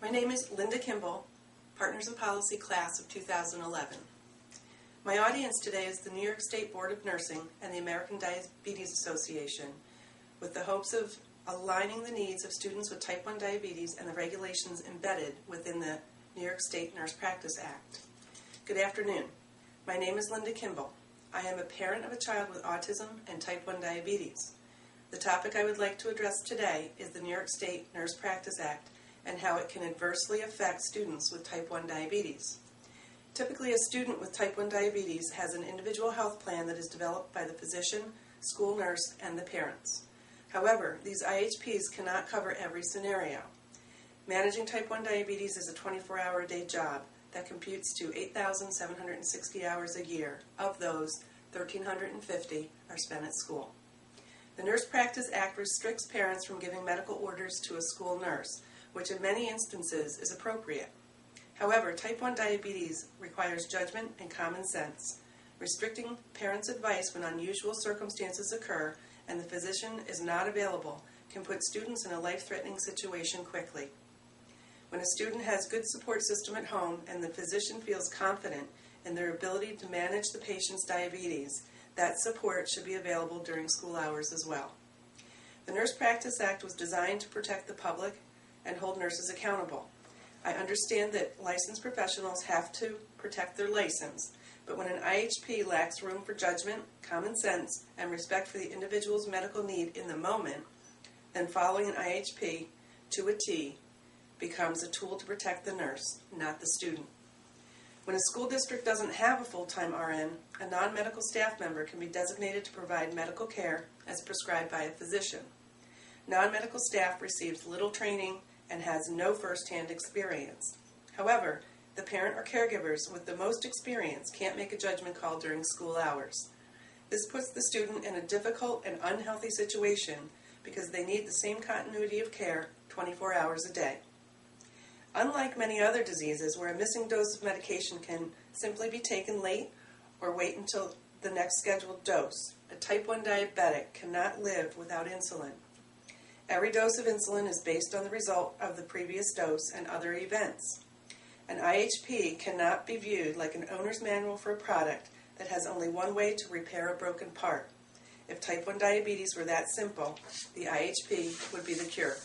My name is Linda Kimball, Partners in Policy Class of 2011. My audience today is the New York State Board of Nursing and the American Diabetes Association, with the hopes of aligning the needs of students with type 1 diabetes and the regulations embedded within the New York State Nurse Practice Act. Good afternoon. My name is Linda Kimball. I am a parent of a child with autism and type 1 diabetes. The topic I would like to address today is the New York State Nurse Practice Act and how it can adversely affect students with type 1 diabetes. Typically, a student with type 1 diabetes has an individual health plan that is developed by the physician, school nurse, and the parents. However, these IHPs cannot cover every scenario. Managing type 1 diabetes is a 24-hour-a-day job that computes to 8,760 hours a year. Of those, 1,350 are spent at school. The Nurse Practice Act restricts parents from giving medical orders to a school nurse, which in many instances is appropriate. However, type 1 diabetes requires judgment and common sense. Restricting parents' advice when unusual circumstances occur and the physician is not available can put students in a life-threatening situation quickly. When a student has good support system at home and the physician feels confident in their ability to manage the patient's diabetes, that support should be available during school hours as well. The Nurse Practice Act was designed to protect the public and hold nurses accountable. I understand that licensed professionals have to protect their license, but when an IHP lacks room for judgment, common sense, and respect for the individual's medical need in the moment, then following an IHP to a T becomes a tool to protect the nurse, not the student. When a school district doesn't have a full-time RN, a non-medical staff member can be designated to provide medical care as prescribed by a physician. Non-medical staff receives little training and has no first-hand experience. However, the parent or caregivers with the most experience can't make a judgment call during school hours. This puts the student in a difficult and unhealthy situation because they need the same continuity of care 24 hours a day. Unlike many other diseases where a missing dose of medication can simply be taken late or wait until the next scheduled dose, a type 1 diabetic cannot live without insulin. Every dose of insulin is based on the result of the previous dose and other events. An IHP cannot be viewed like an owner's manual for a product that has only one way to repair a broken part. If type 1 diabetes were that simple, the IHP would be the cure.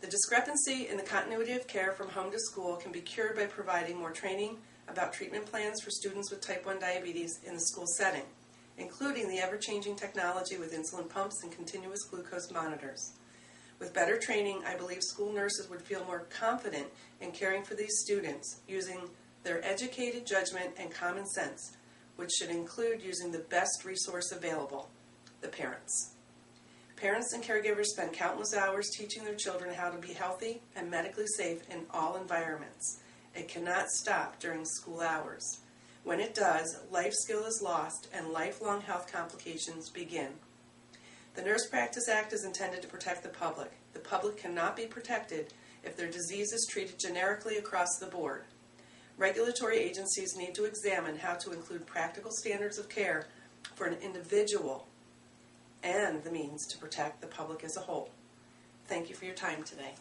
The discrepancy in the continuity of care from home to school can be cured by providing more training about treatment plans for students with type 1 diabetes in the school setting, including the ever-changing technology with insulin pumps and continuous glucose monitors. With better training, I believe school nurses would feel more confident in caring for these students using their educated judgment and common sense, which should include using the best resource available, the parents. Parents and caregivers spend countless hours teaching their children how to be healthy and medically safe in all environments. It cannot stop during school hours. When it does, life skill is lost and lifelong health complications begin. The Nurse Practice Act is intended to protect the public. The public cannot be protected if their disease is treated generically across the board. Regulatory agencies need to examine how to include practical standards of care for an individual and the means to protect the public as a whole. Thank you for your time today.